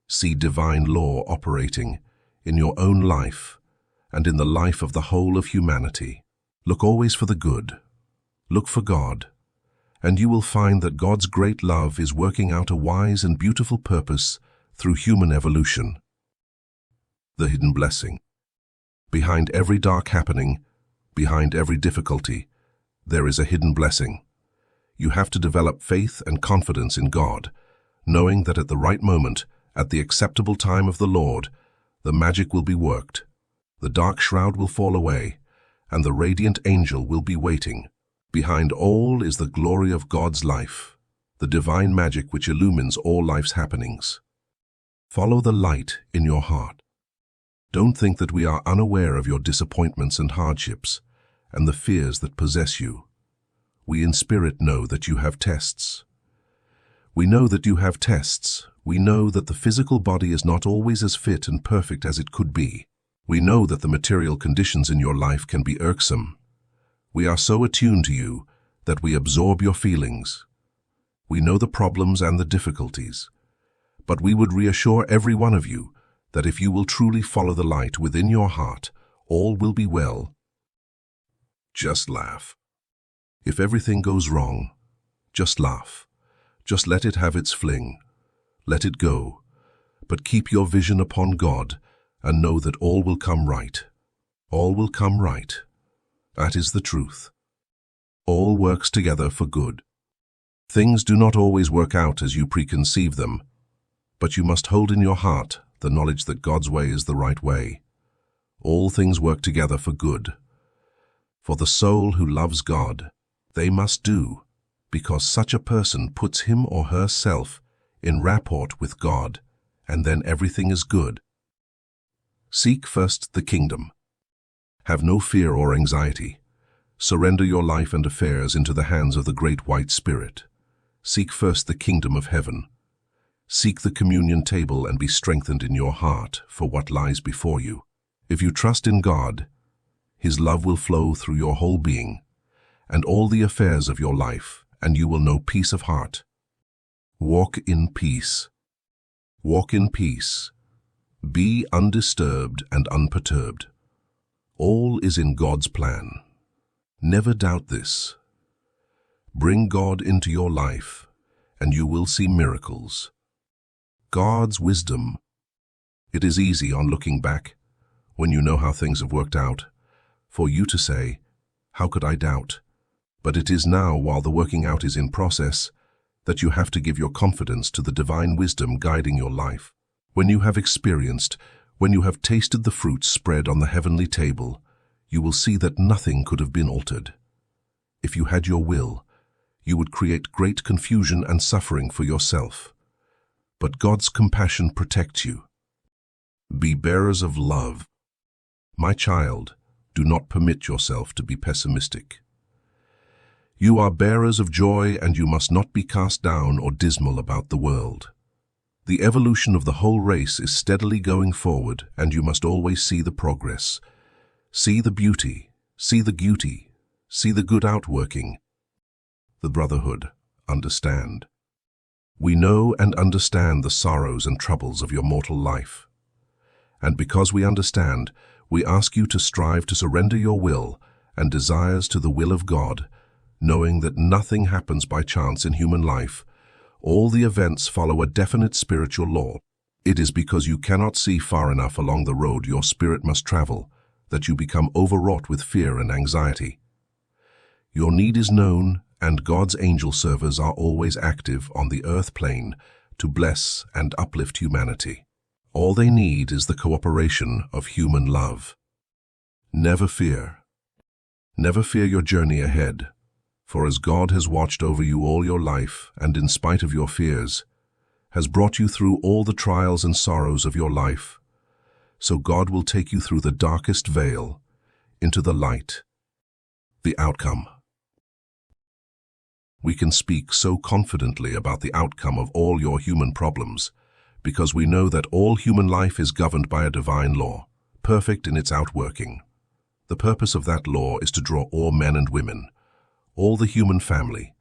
S1: See divine law operating in your own life and in the life of the whole of humanity. Look always for the good. Look for God, and you will find that God's great love is working out a wise and beautiful purpose through human evolution." The hidden blessing. Behind every dark happening, behind every difficulty, there is a hidden blessing. You have to develop faith and confidence in God, knowing that at the right moment, at the acceptable time of the Lord, The magic will be worked, the dark shroud will fall away, and the radiant angel will be waiting. Behind all is the glory of God's life, the divine magic which illumines all life's happenings. Follow the light in your heart. Don't think that we are unaware of your disappointments and hardships, and the fears that possess you. We in spirit know that you have tests. We know that you have tests. We know that the physical body is not always as fit and perfect as it could be. We know that the material conditions in your life can be irksome. We are so attuned to you that we absorb your feelings. We know the problems and the difficulties. But we would reassure every one of you that if you will truly follow the light within your heart, all will be well. Just laugh. If everything goes wrong, just laugh. Just let it have its fling. Let it go. But keep your vision upon God and know that all will come right. All will come right. That is the truth. All works together for good. Things do not always work out as you preconceive them, but you must hold in your heart the knowledge that God's way is the right way. All things work together for good. For the soul who loves God, they must do, because such a person puts him or herself in rapport with God, and then everything is good. Seek first the kingdom. Have no fear or anxiety. Surrender your life and affairs into the hands of the great white Spirit. Seek first the kingdom of heaven. Seek the communion table and be strengthened in your heart for what lies before you. If you trust in God, His love will flow through your whole being and all the affairs of your life, and you will know peace of heart. Walk in peace. Walk in peace. Be undisturbed and unperturbed. All is in God's plan. Never doubt this. Bring God into your life, and you will see miracles. God's wisdom. It is easy on looking back, when you know how things have worked out, for you to say, "How could I doubt?" But it is now, while the working out is in process, that you have to give your confidence to the divine wisdom guiding your life. When you have experienced, when you have tasted the fruits spread on the heavenly table, you will see that nothing could have been altered. If you had your will, you would create great confusion and suffering for yourself. But God's compassion protects you. Be bearers of love. My child, do not permit yourself to be pessimistic. You are bearers of joy, and you must not be cast down or dismal about the world. The evolution of the whole race is steadily going forward, and you must always see the progress. See the beauty, see the beauty, see the good outworking. The brotherhood, understand. We know and understand the sorrows and troubles of your mortal life. And because we understand, we ask you to strive to surrender your will and desires to the will of God, knowing that nothing happens by chance in human life. All the events follow a definite spiritual law. It is because you cannot see far enough along the road your spirit must travel that you become overwrought with fear and anxiety. Your need is known, and God's angel servers are always active on the earth plane to bless and uplift humanity. All they need is the cooperation of human love. Never fear. Never fear your journey ahead. For as God has watched over you all your life, and in spite of your fears, has brought you through all the trials and sorrows of your life, so God will take you through the darkest veil into the light. The outcome. We can speak so confidently about the outcome of all your human problems, because we know that all human life is governed by a divine law, perfect in its outworking. The purpose of that law is to draw all men and women, all the human family,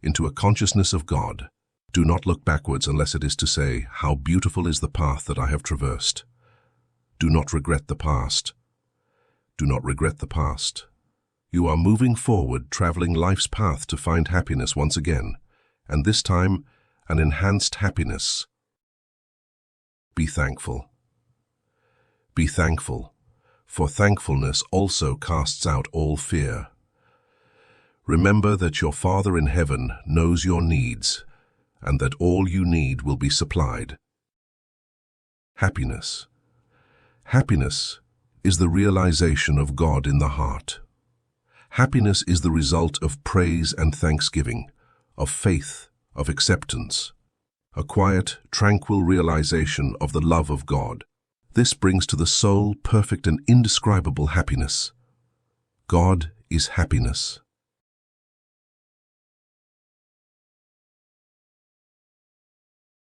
S1: into a consciousness of God. Do not look backwards unless it is to say, "How beautiful is the path that I have traversed." Do not regret the past. Do not regret the past. You are moving forward, traveling life's path to find happiness once again, and this time, an enhanced happiness. Be thankful. Be thankful, for thankfulness also casts out all fear. Remember that your Father in heaven knows your needs, and that all you need will be supplied. Happiness. Happiness is the realization of God in the heart. Happiness is the result of praise and thanksgiving, of faith, of acceptance, a quiet, tranquil realization of the love of God. This brings to the soul perfect and indescribable happiness. God is happiness.